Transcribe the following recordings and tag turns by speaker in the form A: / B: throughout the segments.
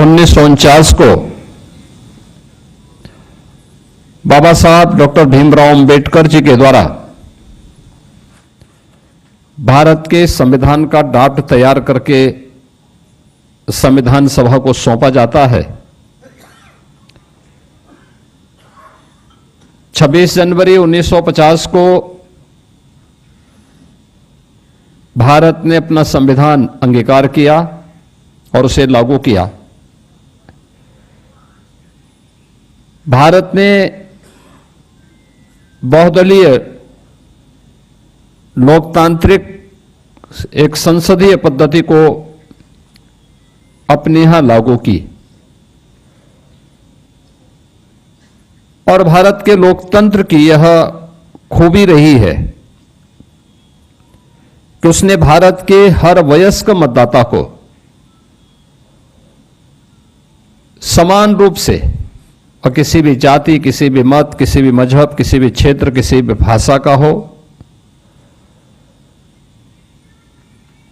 A: 1949 को बाबा साहब डॉक्टर भीमराव अंबेडकर जी के द्वारा भारत के संविधान का ड्राफ्ट तैयार करके संविधान सभा को सौंपा जाता है। 26 जनवरी 1950 को भारत ने अपना संविधान अंगीकार किया और उसे लागू किया। भारत ने बहुदलीय लोकतांत्रिक एक संसदीय पद्धति को अपने यहां लागू की और भारत के लोकतंत्र की यह खूबी रही है कि उसने भारत के हर वयस्क मतदाता को समान रूप से और किसी भी जाति, किसी भी मत, किसी भी मजहब, किसी भी क्षेत्र, किसी भी भाषा का हो,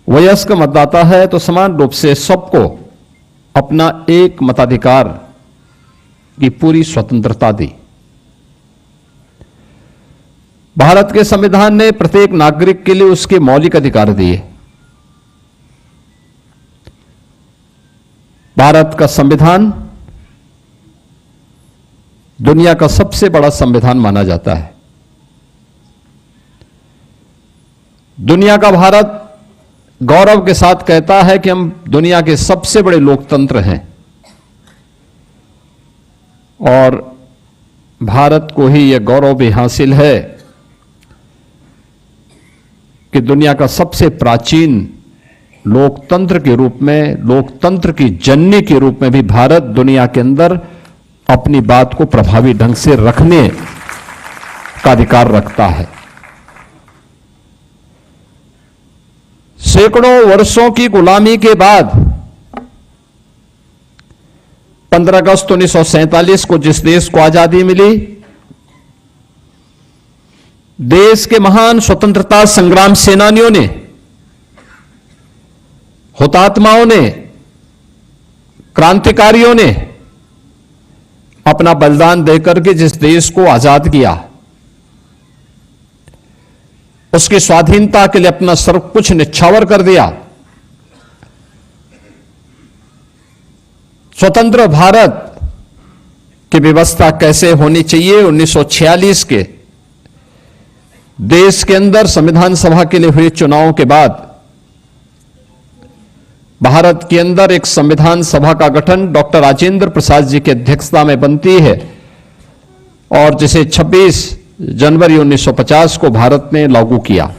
A: वयस्क मतदाता है तो समान रूप से सबको अपना एक मताधिकार की पूरी स्वतंत्रता दी। भारत के संविधान ने प्रत्येक नागरिक के लिए उसके मौलिक अधिकार दिए। भारत का संविधान दुनिया का सबसे बड़ा संविधान माना जाता है। दुनिया का भारत गौरव के साथ कहता है कि हम दुनिया के सबसे बड़े लोकतंत्र हैं और भारत को ही यह गौरव भी हासिल है कि दुनिया का सबसे प्राचीन लोकतंत्र के रूप में, लोकतंत्र की जननी के रूप में भी भारत दुनिया के अंदर अपनी बात को प्रभावी ढंग से रखने का अधिकार रखता है। सैकड़ों वर्षों की गुलामी के बाद 15 अगस्त 1947 को जिस देश को आजादी मिली, देश के महान स्वतंत्रता संग्राम सेनानियों ने, हुतात्माओं ने, क्रांतिकारियों ने अपना बलिदान देकर के जिस देश को आजाद किया, उसकी स्वाधीनता के लिए अपना सब कुछ न्यौछावर कर दिया। स्वतंत्र भारत की व्यवस्था कैसे होनी चाहिए, 1946 के देश के अंदर संविधान सभा के लिए हुए चुनाव के बाद भारत के अंदर एक संविधान सभा का गठन डॉक्टर राजेंद्र प्रसाद जी की अध्यक्षता में बनती है और जिसे 26 जनवरी 1950 को भारत ने लागू किया।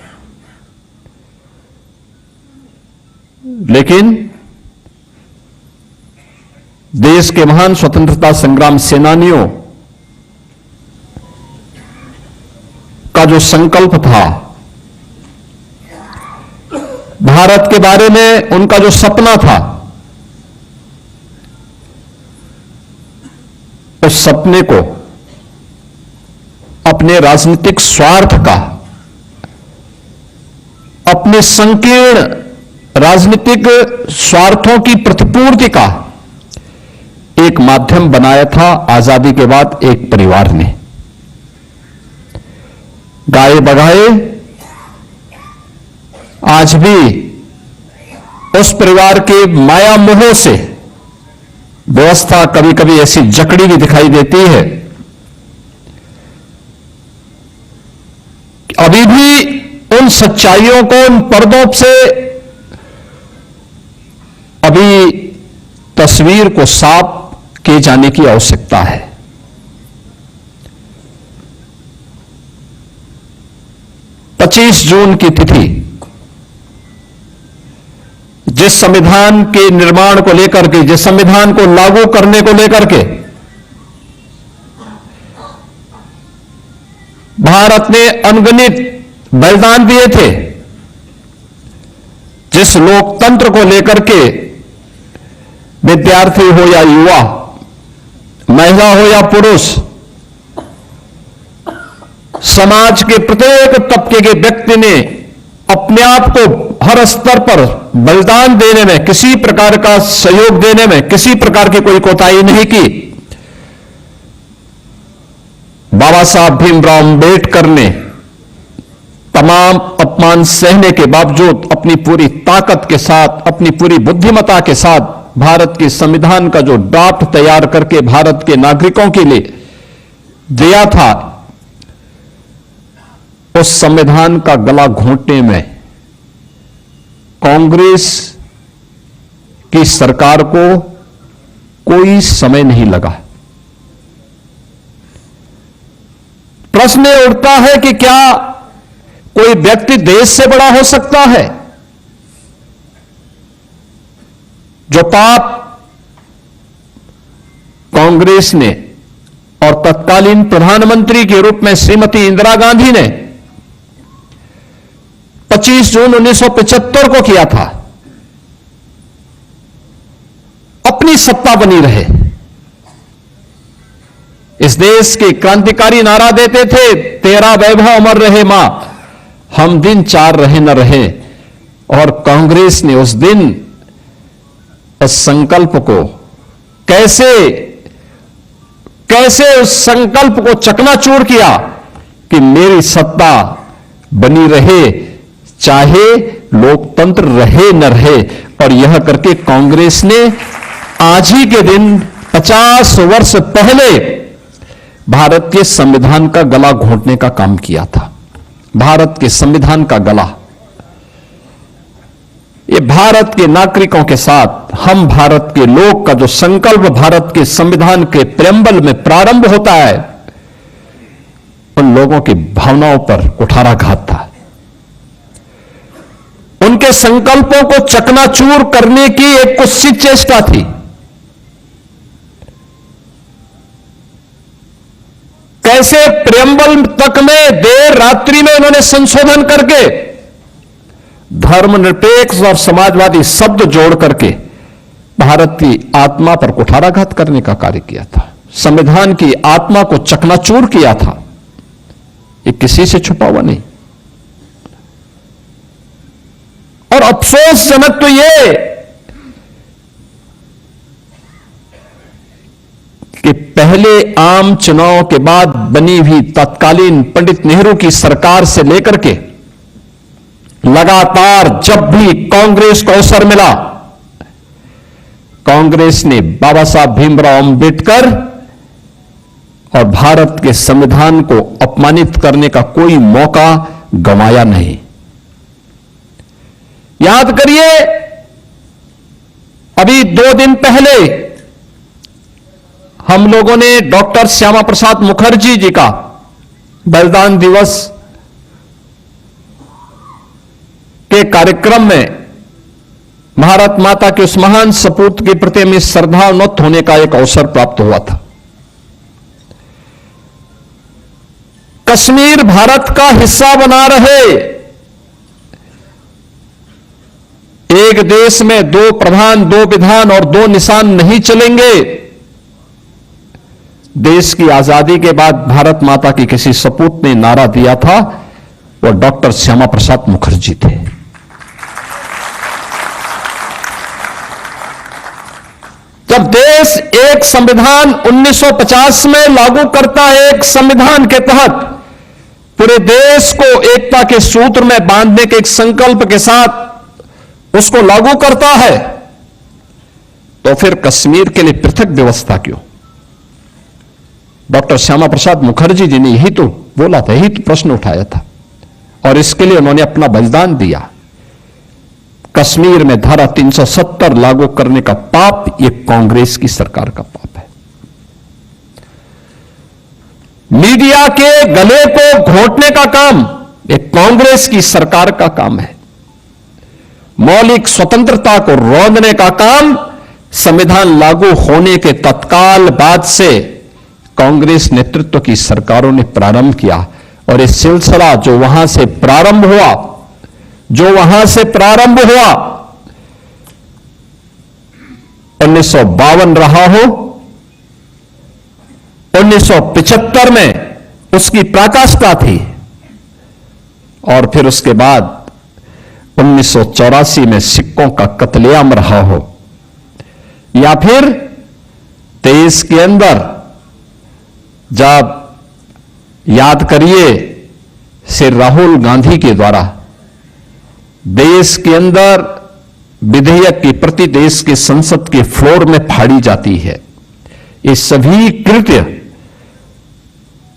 A: लेकिन देश के महान स्वतंत्रता संग्राम सेनानियों का जो संकल्प था, भारत के बारे में उनका जो सपना था, उस सपने को अपने राजनीतिक स्वार्थ का, अपने संकीर्ण राजनीतिक स्वार्थों की प्रतिपूर्ति का एक माध्यम बनाया था आजादी के बाद एक परिवार ने। गाए बगाए आज भी उस परिवार के माया मोह से व्यवस्था कभी कभी ऐसी जकड़ी भी दिखाई देती है। अभी भी उन सच्चाइयों को, उन पर्दों से अभी तस्वीर को साफ किए जाने की आवश्यकता है। पच्चीस जून की तिथि जिस संविधान के निर्माण को लेकर के, जिस संविधान को लागू करने को लेकर के भारत ने अनगिनत बलिदान दिए थे, जिस लोकतंत्र को लेकर के विद्यार्थी हो या युवा, महिला हो या पुरुष, समाज के प्रत्येक तबके के व्यक्ति ने अपने आप को हर स्तर पर बलिदान देने में, किसी प्रकार का सहयोग देने में किसी प्रकार की कोई कोताही नहीं की। बाबा साहब भीमराव अंबेडकर ने तमाम अपमान सहने के बावजूद अपनी पूरी ताकत के साथ, अपनी पूरी बुद्धिमत्ता के साथ भारत के संविधान का जो ड्राफ्ट तैयार करके भारत के नागरिकों के लिए दिया था, उस संविधान का गला घोंटने में कांग्रेस की सरकार को कोई समय नहीं लगा। प्रश्न यह उठता है कि क्या कोई व्यक्ति देश से बड़ा हो सकता है? जो पाप कांग्रेस ने और तत्कालीन प्रधानमंत्री के रूप में श्रीमती इंदिरा गांधी ने 25 जून 1975 को किया था, अपनी सत्ता बनी रहे। इस देश के क्रांतिकारी नारा देते थे, तेरा वैभव अमर रहे मां, हम दिन चार रहे न रहे। और कांग्रेस ने उस दिन उस संकल्प को कैसे उस संकल्प को चकनाचूर किया कि मेरी सत्ता बनी रहे, चाहे लोकतंत्र रहे न रहे। और यह करके कांग्रेस ने आज ही के दिन 50 वर्ष पहले भारत के संविधान का गला घोंटने का काम किया था। भारत के संविधान का गला, ये भारत के नागरिकों के साथ हम भारत के लोग का जो संकल्प भारत के संविधान के प्रेम्बल में प्रारंभ होता है, उन लोगों की भावनाओं पर कुठाराघात था। उनके संकल्पों को चकनाचूर करने की एक कुत्सित चेष्टा थी। कैसे प्रेम्बल तक में देर रात्रि में उन्होंने संशोधन करके धर्मनिरपेक्ष और समाजवादी शब्द जोड़ करके भारत की आत्मा पर कुठाराघात करने का कार्य किया था, संविधान की आत्मा को चकनाचूर किया था। ये किसी से छुपा हुआ नहीं। और अफसोसजनक तो ये कि पहले आम चुनाव के बाद बनी हुई तत्कालीन पंडित नेहरू की सरकार से लेकर के लगातार जब भी कांग्रेस को अवसर मिला, कांग्रेस ने बाबा साहब भीमराव अंबेडकर और भारत के संविधान को अपमानित करने का कोई मौका गंवाया नहीं। याद करिए, अभी 2 दिन पहले हम लोगों ने डॉक्टर श्यामा प्रसाद मुखर्जी जी का बलिदान दिवस के कार्यक्रम में भारत माता के उस महान सपूत के प्रति हमें श्रद्धान्वित होने का एक अवसर प्राप्त हुआ था। कश्मीर भारत का हिस्सा बना रहे, एक देश में 2 प्रधान, 2 विधान और 2 निशान नहीं चलेंगे। देश की आजादी के बाद भारत माता की किसी सपूत ने नारा दिया था, वो डॉक्टर श्यामा प्रसाद मुखर्जी थे। जब देश एक संविधान 1950 में लागू करता है, एक संविधान के तहत पूरे देश को एकता के सूत्र में बांधने के एक संकल्प के साथ उसको लागू करता है, तो फिर कश्मीर के लिए पृथक व्यवस्था क्यों? डॉक्टर श्यामा प्रसाद मुखर्जी जी ने यही तो बोला था, यही तो प्रश्न उठाया था, और इसके लिए उन्होंने अपना बलिदान दिया। कश्मीर में धारा 370 लागू करने का पाप ये कांग्रेस की सरकार का पाप है। मीडिया के गले को घोंटने का काम ये कांग्रेस की सरकार का काम है। मौलिक स्वतंत्रता को रौंदने का काम संविधान लागू होने के तत्काल बाद से कांग्रेस नेतृत्व की सरकारों ने प्रारंभ किया। और इस सिलसिला जो वहां से प्रारंभ हुआ 1952 रहा हो, 1975 में उसकी पराकाष्ठा थी, और फिर उसके बाद 1984 में सिखों का कत्लेआम रहा हो, या फिर 23 के अंदर जब याद करिए श्री राहुल गांधी के द्वारा देश के अंदर विधेयक की प्रति देश के संसद के फ्लोर में फाड़ी जाती है, ये सभी कृत्य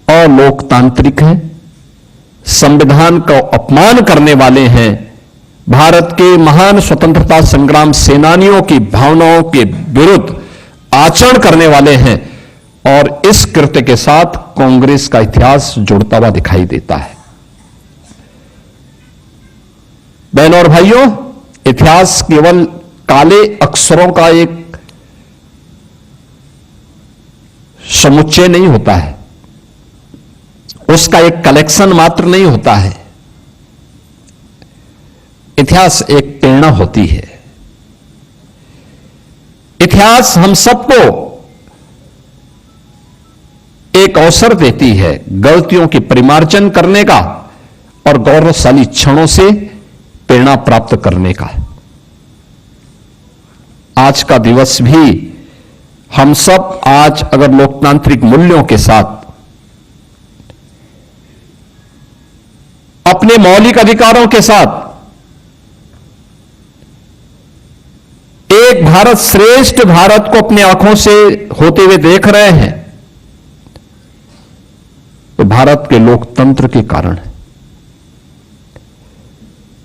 A: अलोकतांत्रिक हैं, संविधान का अपमान करने वाले हैं, भारत के महान स्वतंत्रता संग्राम सेनानियों की भावनाओं के विरुद्ध आचरण करने वाले हैं, और इस कृत्य के साथ कांग्रेस का इतिहास जुड़ता हुआ दिखाई देता है। बहनों और भाइयों, इतिहास केवल काले अक्षरों का एक समुच्चय नहीं होता है, उसका एक कलेक्शन मात्र नहीं होता है। इतिहास एक प्रेरणा होती है। इतिहास हम सबको एक अवसर देती है गलतियों की परिमार्जन करने का और गौरवशाली क्षणों से प्रेरणा प्राप्त करने का। आज का दिवस भी हम सब आज अगर लोकतांत्रिक मूल्यों के साथ अपने मौलिक अधिकारों के साथ एक भारत श्रेष्ठ भारत को अपनी आंखों से होते हुए देख रहे हैं, तो भारत के लोकतंत्र के कारण है।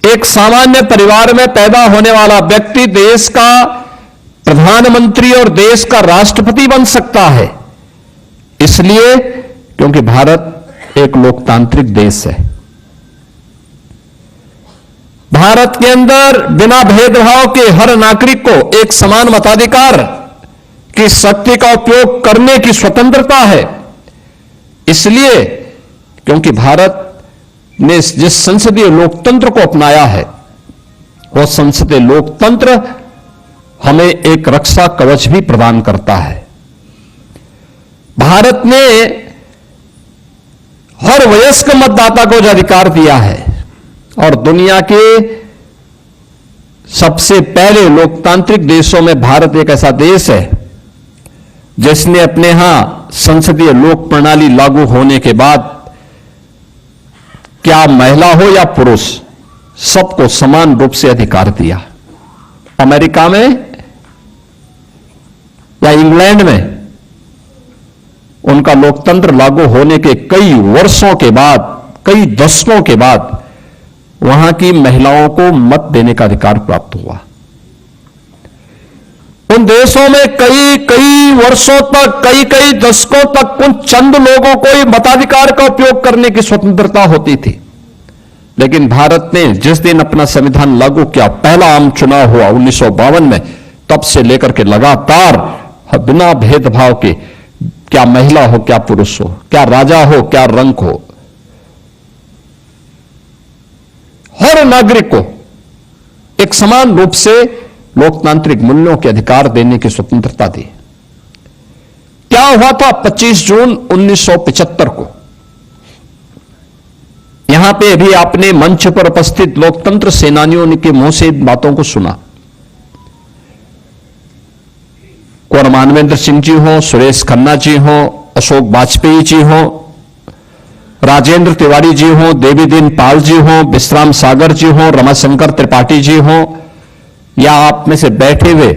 A: एक सामान्य परिवार में पैदा होने वाला व्यक्ति देश का प्रधानमंत्री और देश का राष्ट्रपति बन सकता है, इसलिए क्योंकि भारत एक लोकतांत्रिक देश है। भारत के अंदर बिना भेदभाव के हर नागरिक को एक समान मताधिकार की शक्ति का उपयोग करने की स्वतंत्रता है, इसलिए क्योंकि भारत ने जिस संसदीय लोकतंत्र को अपनाया है, वह संसदीय लोकतंत्र हमें एक रक्षा कवच भी प्रदान करता है। भारत ने हर वयस्क मतदाता को जो अधिकार दिया है, और दुनिया के सबसे पहले लोकतांत्रिक देशों में भारत एक ऐसा देश है जिसने अपने यहां संसदीय लोक प्रणाली लागू होने के बाद क्या महिला हो या पुरुष, सबको समान रूप से अधिकार दिया। अमेरिका में या इंग्लैंड में उनका लोकतंत्र लागू होने के कई वर्षों के बाद, कई दशकों के बाद वहां की महिलाओं को मत देने का अधिकार प्राप्त हुआ। उन देशों में कई कई वर्षों तक, कई कई दशकों तक उन चंद लोगों को ही मताधिकार का उपयोग करने की स्वतंत्रता होती थी। लेकिन भारत ने जिस दिन अपना संविधान लागू किया, पहला आम चुनाव हुआ 1952 में, तब से लेकर के लगातार बिना भेदभाव के, क्या महिला हो क्या पुरुष हो, क्या राजा हो क्या रंक हो, हर नागरिक को एक समान रूप से लोकतांत्रिक मूल्यों के अधिकार देने की स्वतंत्रता दी। क्या हुआ था 25 जून 1975 को? यहां पे अभी आपने मंच पर उपस्थित लोकतंत्र सेनानियों के मुंह से बातों को सुना। कुंवर मानवेंद्र सिंह जी हो, सुरेश खन्ना जी हो, अशोक वाजपेयी जी हो, राजेंद्र तिवारी जी हो, देवीदीन पाल जी हो, विश्राम सागर जी हो, रमाशंकर त्रिपाठी जी हो, या आप में से बैठे हुए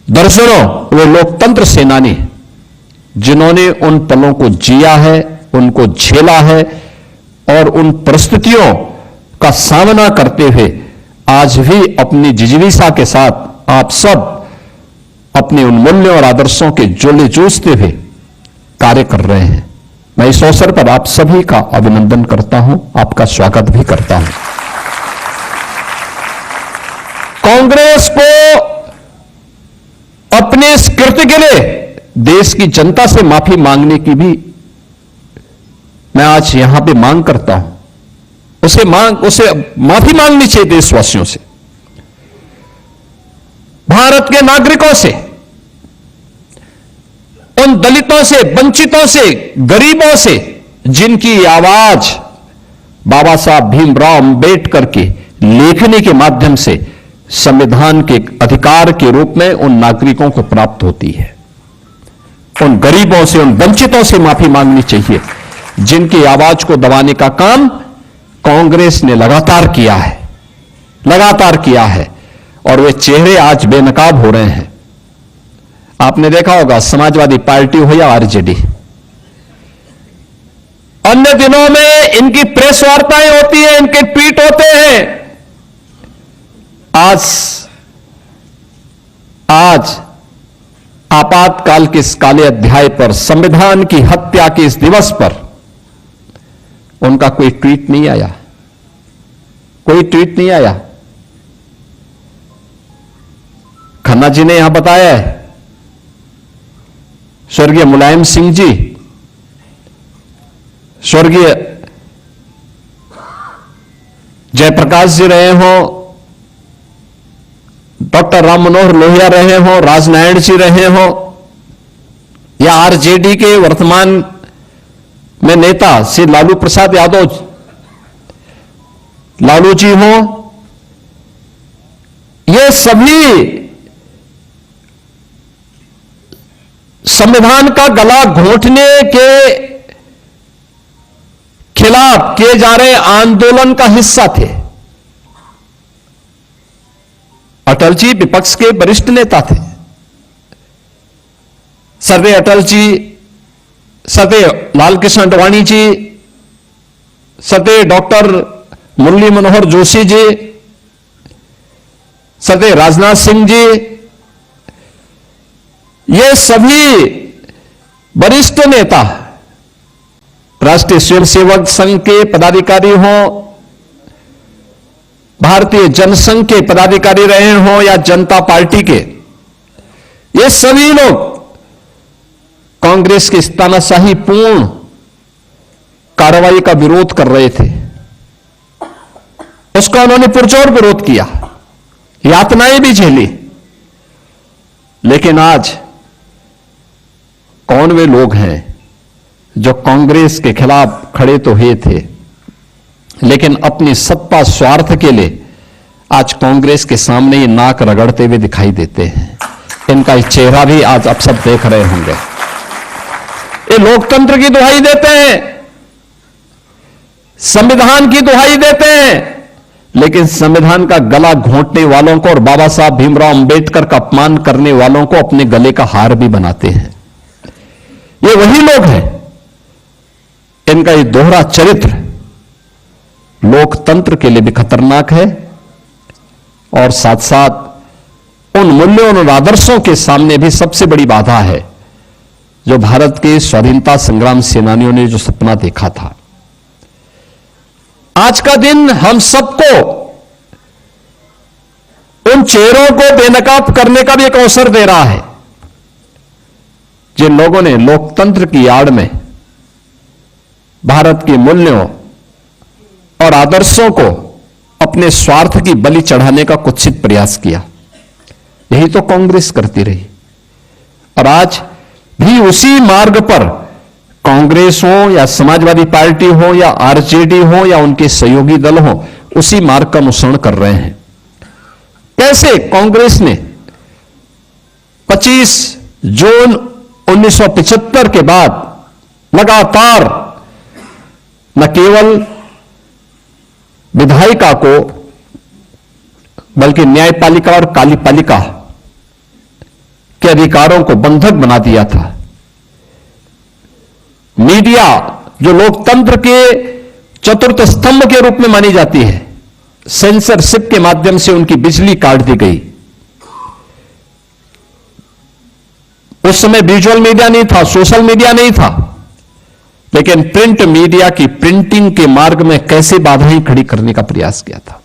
A: दर्जनों वे लोकतंत्र सेनानी जिन्होंने उन पलों को जिया है, उनको झेला है और उन परिस्थितियों का सामना करते हुए आज भी अपनी जिजीविषा के साथ आप सब अपने उन मूल्यों और आदर्शों के जोले जूझते हुए कार्य कर रहे हैं। मैं इस अवसर पर आप सभी का अभिनंदन करता हूं, आपका स्वागत भी करता हूं। कांग्रेस को अपने इस कृत्य के लिए देश की जनता से माफी मांगने की भी मैं आज यहां पे मांग करता हूं। उसे माफी मांगनी चाहिए देशवासियों से, भारत के नागरिकों से, उन दलितों से, वंचितों से, गरीबों से जिनकी आवाज बाबा साहब भीमराव अंबेडकर के लेखनी के माध्यम से संविधान के अधिकार के रूप में उन नागरिकों को प्राप्त होती है। उन गरीबों से, उन वंचितों से माफी मांगनी चाहिए जिनकी आवाज को दबाने का काम कांग्रेस ने लगातार किया है, और वे चेहरे आज बेनकाब हो रहे हैं। आपने देखा होगा, समाजवादी पार्टी हो या आरजेडी, अन्य दिनों में इनकी प्रेस वार्ताएं होती हैं, इनके ट्वीट होते हैं। आज आपातकाल के इस काले अध्याय पर, संविधान की हत्या के इस दिवस पर उनका कोई ट्वीट नहीं आया, खन्ना जी ने यहां बताया है, स्वर्गीय मुलायम सिंह जी, स्वर्गीय जयप्रकाश जी रहे हों, डॉक्टर राम मनोहर लोहिया रहे हों, राजनारायण जी रहे हों, या आरजेडी के वर्तमान में नेता श्री लालू प्रसाद यादव, लालू जी हों, ये सभी संविधान का गला घोंटने के खिलाफ किए जा रहे आंदोलन का हिस्सा थे। अटल जी विपक्ष के वरिष्ठ नेता थे। सर्वे अटल जी, सर्वे लालकृष्ण आडवाणी जी, सर्वे डॉक्टर मुरली मनोहर जोशी जी, सर्वे राजनाथ सिंह जी, ये सभी वरिष्ठ नेता, राष्ट्रीय स्वयंसेवक संघ के पदाधिकारी हों, भारतीय जनसंघ के पदाधिकारी रहे हों या जनता पार्टी के, ये सभी लोग कांग्रेस की इस तानाशाही पूर्ण कार्रवाई का विरोध कर रहे थे। उसका उन्होंने पुरजोर विरोध किया, यातनाएं भी झेली। लेकिन आज कौन वे लोग हैं जो कांग्रेस के खिलाफ खड़े तो हुए थे, लेकिन अपनी सत्ता स्वार्थ के लिए आज कांग्रेस के सामने ये नाक रगड़ते हुए दिखाई देते हैं। इनका ये चेहरा भी आज आप सब देख रहे होंगे। ये लोकतंत्र की दुहाई देते हैं, संविधान की दुहाई देते हैं, लेकिन संविधान का गला घोंटने वालों को और बाबा साहब भीमराव अंबेडकर का अपमान करने वालों को अपने गले का हार भी बनाते हैं। ये वही लोग हैं। इनका ये दोहरा चरित्र लोकतंत्र के लिए भी खतरनाक है और साथ साथ उन मूल्यों और आदर्शों के सामने भी सबसे बड़ी बाधा है जो भारत के स्वाधीनता संग्राम सेनानियों ने जो सपना देखा था। आज का दिन हम सबको उन चेहरों को बेनकाब करने का भी एक अवसर दे रहा है जिन लोगों ने लोकतंत्र की आड़ में भारत के मूल्यों और आदर्शों को अपने स्वार्थ की बलि चढ़ाने का कुत्सित प्रयास किया। यही तो कांग्रेस करती रही और आज भी उसी मार्ग पर कांग्रेस हो या समाजवादी पार्टी हो या आरजेडी हो या उनके सहयोगी दल हो, उसी मार्ग का अनुसरण कर रहे हैं। कैसे कांग्रेस ने 25 जून 1975 के बाद लगातार न केवल विधायिका को बल्कि न्यायपालिका और कार्यपालिका के अधिकारों को बंधक बना दिया था। मीडिया जो लोकतंत्र के चतुर्थ स्तंभ के रूप में मानी जाती है, सेंसरशिप के माध्यम से उनकी बिजली काट दी गई। उस समय विजुअल मीडिया नहीं था, सोशल मीडिया नहीं था, लेकिन प्रिंट मीडिया की प्रिंटिंग के मार्ग में कैसे बाधाएं खड़ी करने का प्रयास किया था।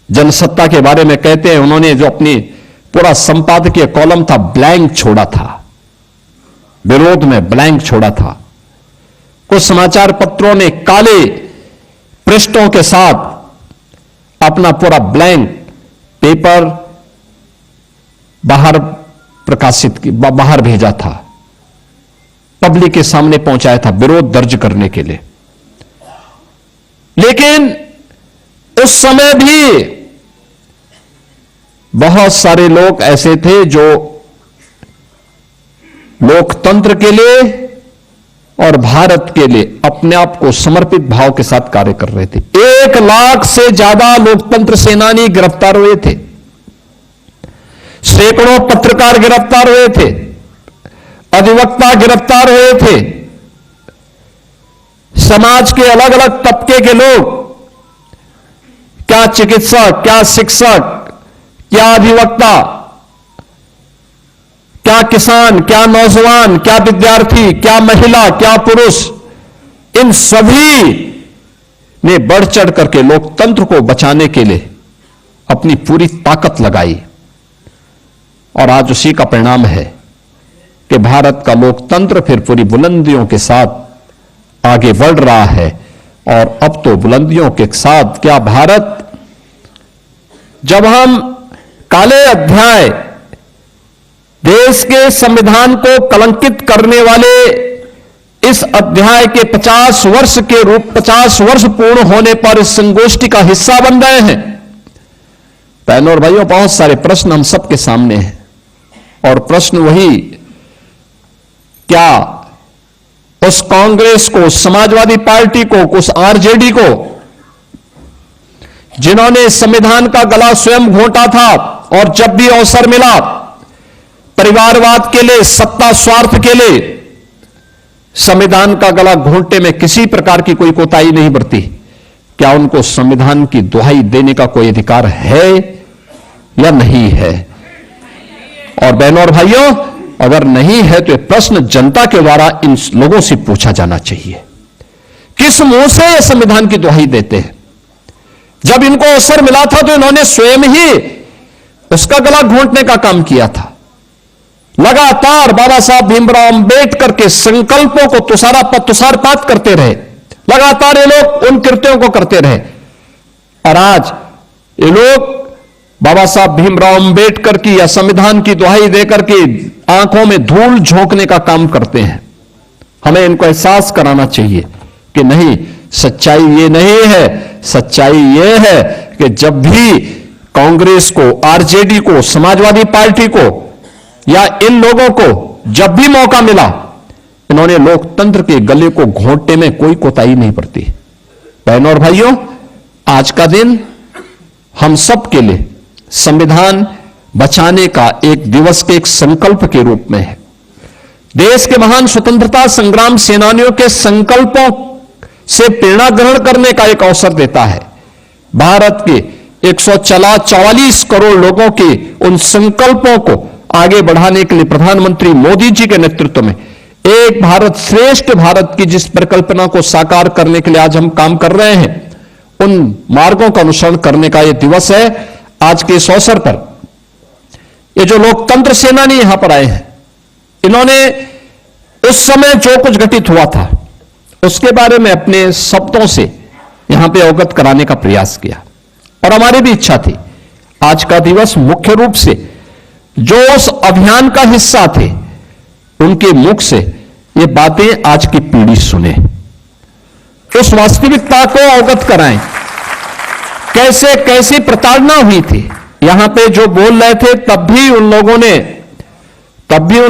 A: जनसत्ता के बारे में कहते हैं उन्होंने जो अपनी पूरा संपादकीय कॉलम था ब्लैंक छोड़ा था, विरोध में ब्लैंक छोड़ा था। कुछ समाचार पत्रों ने काले पृष्ठों के साथ अपना पूरा ब्लैंक पेपर बाहर बाहर भेजा था, पब्लिक के सामने पहुंचाया था विरोध दर्ज करने के लिए। लेकिन उस समय भी बहुत सारे लोग ऐसे थे जो लोकतंत्र के लिए और भारत के लिए अपने आप को समर्पित भाव के साथ कार्य कर रहे थे। 1 लाख से ज्यादा लोकतंत्र सेनानी गिरफ्तार हुए थे, सैकड़ों पत्रकार गिरफ्तार हुए थे, अधिवक्ता गिरफ्तार हुए थे, समाज के अलग अलग तबके के लोग, क्या चिकित्सक, क्या शिक्षक, क्या अधिवक्ता, क्या किसान, क्या नौजवान, क्या विद्यार्थी, क्या महिला, क्या पुरुष, इन सभी ने बढ़ चढ़ करके लोकतंत्र को बचाने के लिए अपनी पूरी ताकत लगाई। और आज उसी का परिणाम है कि भारत का लोकतंत्र फिर पूरी बुलंदियों के साथ आगे बढ़ रहा है। और अब तो बुलंदियों के साथ क्या भारत, जब हम काले अध्याय, देश के संविधान को कलंकित करने वाले इस अध्याय के 50 वर्ष पूर्ण होने पर इस संगोष्ठी का हिस्सा बन रहे हैं। बहनों और भाइयों, बहुत सारे प्रश्न हम सबके सामने हैं। और प्रश्न वही, क्या उस कांग्रेस को, समाजवादी पार्टी को, उस आरजेडी को, जिन्होंने संविधान का गला स्वयं घोंटा था और जब भी अवसर मिला परिवारवाद के लिए, सत्ता स्वार्थ के लिए संविधान का गला घोंटने में किसी प्रकार की कोई कोताही नहीं बरती, क्या उनको संविधान की दुहाई देने का कोई अधिकार है या नहीं है? और बहनों और भाइयों, अगर नहीं है तो यह प्रश्न जनता के द्वारा इन लोगों से पूछा जाना चाहिए, किस मुंह से यह संविधान की दुहाई देते हैं? जब इनको अवसर मिला था तो इन्होंने स्वयं ही उसका गला घोंटने का काम किया था। लगातार बाबा साहब भीमराव अंबेडकर के संकल्पों को तुषारपात करते रहे, लगातार ये लोग उन कृत्यों को करते रहे। और आज ये लोग बाबा साहब भीमराव अंबेडकर की या संविधान की दुहाई देकर के आंखों में धूल झोंकने का काम करते हैं। हमें इनको एहसास कराना चाहिए कि नहीं, सच्चाई ये नहीं है। सच्चाई ये है कि जब भी कांग्रेस को, आरजेडी को, समाजवादी पार्टी को या इन लोगों को जब भी मौका मिला, इन्होंने लोकतंत्र के गले को घोंटने में कोई कोताही नहीं बरती। बहनों और भाइयों, आज का दिन हम सब के लिए संविधान बचाने का एक दिवस के एक संकल्प के रूप में है। देश के महान स्वतंत्रता संग्राम सेनानियों के संकल्पों से प्रेरणा ग्रहण करने का एक अवसर देता है। भारत के 144 करोड़ लोगों के उन संकल्पों को आगे बढ़ाने के लिए प्रधानमंत्री मोदी जी के नेतृत्व में एक भारत श्रेष्ठ भारत की जिस परिकल्पना को साकार करने के लिए आज हम काम कर रहे हैं, उन मार्गों का अनुसरण करने का यह दिवस है। आज के इस अवसर पर ये जो लोकतंत्र सेनानी यहां पर आए हैं, इन्होंने उस समय जो कुछ घटित हुआ था उसके बारे में अपने शब्दों से यहां पे अवगत कराने का प्रयास किया। और हमारी भी इच्छा थी आज का दिवस मुख्य रूप से जो उस अभियान का हिस्सा थे उनके मुख से ये बातें आज की पीढ़ी सुने, उस वास्तविकता को अवगत कराएं, कैसे कैसी प्रताड़ना हुई थी। यहां पे जो बोल रहे थे तब भी उन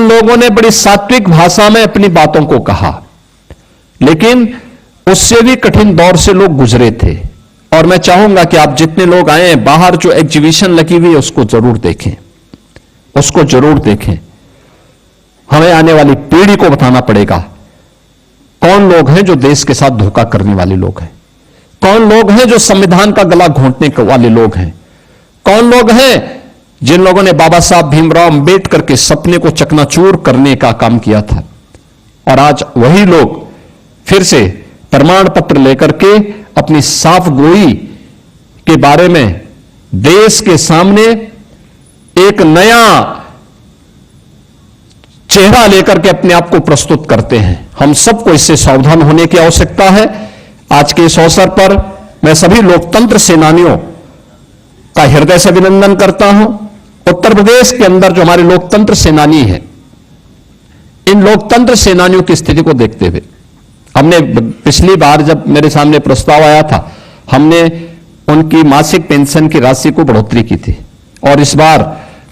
A: लोगों ने बड़ी सात्विक भाषा में अपनी बातों को कहा, लेकिन उससे भी कठिन दौर से लोग गुजरे थे। और मैं चाहूंगा कि आप जितने लोग आए हैं, बाहर जो एग्जीबिशन लगी हुई है उसको जरूर देखें, उसको जरूर देखें। हमें आने वाली पीढ़ी को बताना पड़ेगा कौन लोग हैं जो देश के साथ धोखा करने वाले लोग हैं, कौन लोग हैं जो संविधान का गला घोंटने वाले लोग हैं, कौन लोग हैं जिन लोगों ने बाबा साहब भीमराव अंबेडकर के सपने को चकनाचूर करने का काम किया था। और आज वही लोग फिर से प्रमाण पत्र लेकर के अपनी साफ गोई के बारे में देश के सामने एक नया चेहरा लेकर के अपने आप को प्रस्तुत करते हैं। हम सबको इससे सावधान होने की आवश्यकता है। आज के इस अवसर पर मैं सभी लोकतंत्र सेनानियों का हृदय से अभिनंदन करता हूं। उत्तर प्रदेश के अंदर जो हमारे लोकतंत्र सेनानी हैं, इन लोकतंत्र सेनानियों की स्थिति को देखते हुए हमने पिछली बार जब मेरे सामने प्रस्ताव आया था हमने उनकी मासिक पेंशन की राशि को बढ़ोतरी की थी और इस बार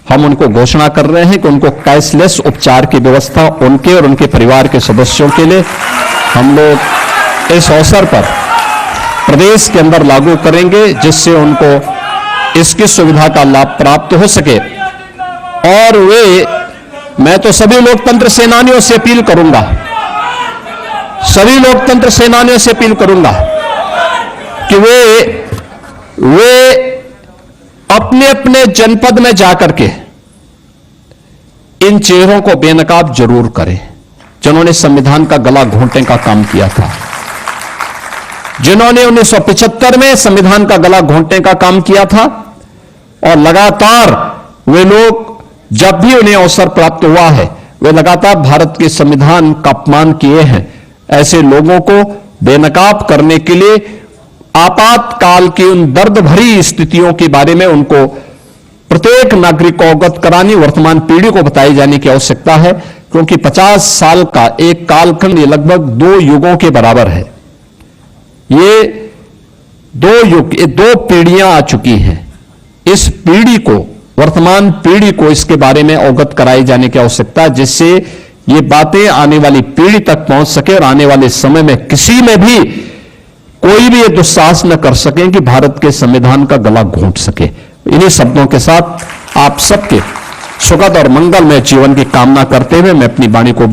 A: हम उनको घोषणा कर रहे हैं कि उनको कैशलेस उपचार की व्यवस्था उनके और उनके परिवार के सदस्यों के लिए हम लोग इस अवसर पर प्रदेश के अंदर लागू करेंगे, जिससे उनको इसकी सुविधा का लाभ प्राप्त हो सके। और मैं तो सभी लोकतंत्र सेनानियों से अपील करूंगा, सभी लोकतंत्र सेनानियों से अपील करूंगा कि वे अपने अपने जनपद में जाकर के इन चेहरों को बेनकाब जरूर करें, जिन्होंने संविधान का गला घोंटने का काम किया था, जिन्होंने 1975 में संविधान का गला घोंटने का काम किया था। और लगातार वे लोग, जब भी उन्हें अवसर प्राप्त हुआ है, वे लगातार भारत के संविधान का अपमान किए हैं। ऐसे लोगों को बेनकाब करने के लिए आपातकाल की उन दर्द भरी स्थितियों के बारे में उनको प्रत्येक नागरिक को अवगत करानी, वर्तमान पीढ़ी को बताई जाने की आवश्यकता है, क्योंकि 50 साल का एक कालखंड, ये लगभग 2 युगों के बराबर है। ये 2 युग, ये 2 पीढ़ियां आ चुकी हैं। इस पीढ़ी को, वर्तमान पीढ़ी को इसके बारे में अवगत कराई जाने की आवश्यकता है, जिससे ये बातें आने वाली पीढ़ी तक पहुंच सके और आने वाले समय में किसी में भी कोई भी ये दुस्साहस न कर सके कि भारत के संविधान का गला घोंट सके। इन्हीं शब्दों के साथ आप सबके सुखद और मंगलमय जीवन की कामना करते हुए मैं अपनी वाणी को